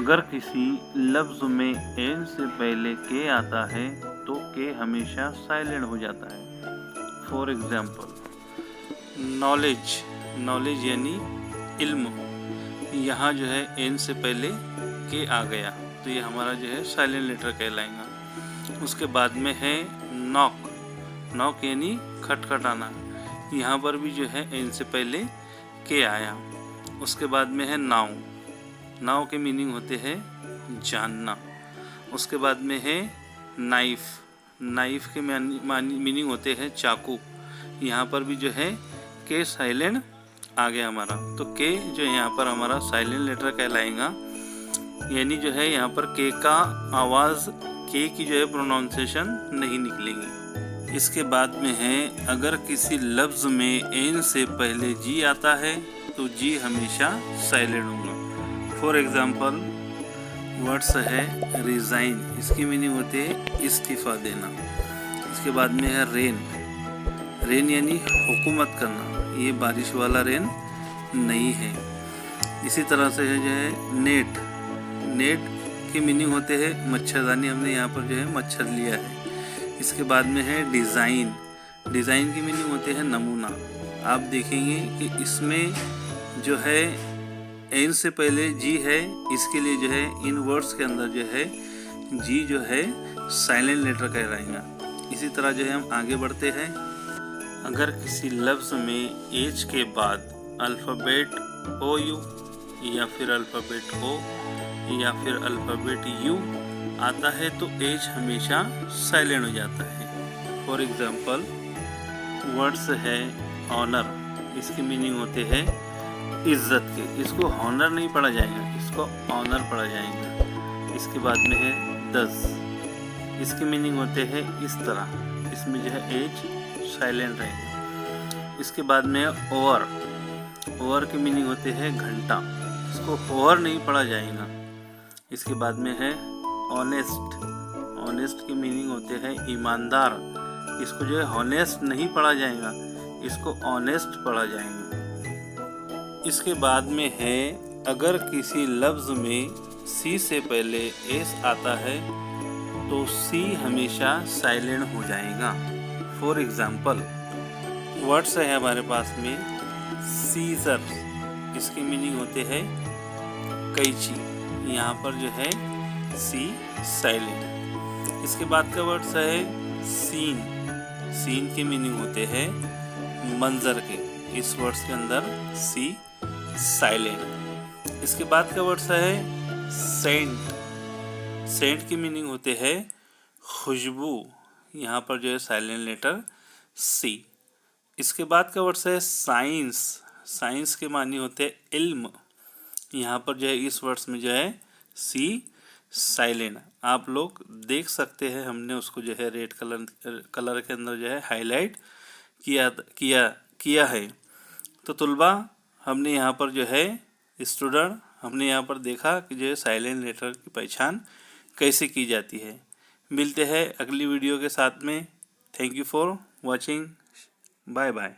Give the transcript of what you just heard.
अगर किसी लफ्ज़ में एन से पहले के आता है तो के हमेशा साइलेंट हो जाता है। फॉर एग्जाम्पल नॉलेज, नॉलेज यानी इल्म, यहाँ जो है एन से पहले के आ गया तो ये हमारा जो है साइलेंट लेटर कहलाएगा। उसके बाद में है नॉक, नॉक यानी खटखटाना, यहाँ पर भी जो है एन से पहले के आया। उसके बाद में है नाउ, नाउ के मीनिंग होते हैं जानना। उसके बाद में है नाइफ, नाइफ के मीनिंग होते हैं चाकू, यहाँ पर भी जो है के साइलेंट आ गया हमारा, तो के जो यहाँ पर हमारा साइलेंट लेटर कहलाएगा। यानी जो है यहाँ पर के का आवाज़, के की जो है प्रोनाउंसिएशन नहीं निकलेगी। इसके बाद में है अगर किसी लफ्ज़ में एन से पहले जी आता है तो जी हमेशा साइलेंट होगा। फॉर एग्ज़ाम्पल वर्ड्स है रिज़ाइन, इसकी मीनिंग होती है इस्तीफ़ा देना। इसके बाद में है रेन, रेन यानी हुकूमत करना, ये बारिश वाला रेन नहीं है। इसी तरह से जो है नेट, नेट की मीनिंग होते हैं मच्छरदानी, हमने यहाँ पर जो है मच्छर लिया है। इसके बाद में है डिज़ाइन, डिज़ाइन की मीनिंग होते हैं नमूना। आप देखेंगे कि इसमें जो है एन से पहले जी है, इसके लिए जो है इन वर्ड्स के अंदर जो है जी जो है साइलेंट लेटर कहलाएगा। इसी तरह जो है हम आगे बढ़ते हैं। अगर किसी लफ्ज़ में एच के बाद अल्फ़ाबेट ओ यू या फिर अल्फ़ाबेट ओ या फिर अल्फ़ाबेट यू आता है तो एच हमेशा साइलेंट हो जाता है। फॉर एग्ज़ाम्पल वर्ड्स है ऑनर, इसकी मीनिंग होते हैं इज़्ज़त के, इसको हॉनर नहीं पढ़ा जाएगा, इसको ऑनर पढ़ा जाएगा। इसके बाद में है दस, इसकी मीनिंग होते हैं इस तरह, इसमें जो है एच साइलेंट रहेगा। इसके बाद में है ओवर, ओवर की मीनिंग होते हैं घंटा, इसको ओवर नहीं पढ़ा जाएगा। इसके बाद में है ऑनेस्ट, ऑनेस्ट की मीनिंग होते हैं ईमानदार, इसको जो है हॉनेस्ट नहीं पढ़ा जाएगा, इसको ऑनेस्ट पढ़ा जाएगा। इसके बाद में है अगर किसी लफ्ज़ में सी से पहले एस आता है तो सी हमेशा साइलेंट हो जाएगा। फॉर एग्ज़ाम्पल वर्ड्स है हमारे पास में सीजर, इसकी मीनिंग होते हैं कैंची, यहाँ पर जो है सी साइलेंट। इसके बाद का वर्ड्स है सीन, सीन के मीनिंग होते हैं मंजर के, इस वर्ड्स के अंदर सी साइलेंट। इसके बाद का वर्ड्स है सेंट, सेंट की मीनिंग होते हैं खुशबू, यहाँ पर जो है साइलेंट लेटर सी। इसके बाद का वर्ड्स है साइंस, साइंस के मानी होते हैं इल्म, यहाँ पर जो है इस वर्ड्स में जो है सी साइलेंट। आप लोग देख सकते हैं हमने उसको जो है रेड कलर के अंदर जो है हाईलाइट किया है। तो तुलबा हमने यहाँ पर जो है स्टूडेंट हमने यहाँ पर देखा कि जो है साइलेंट लेटर की पहचान कैसे की जाती है। मिलते हैं अगली वीडियो के साथ में। Thank you for watching, bye bye.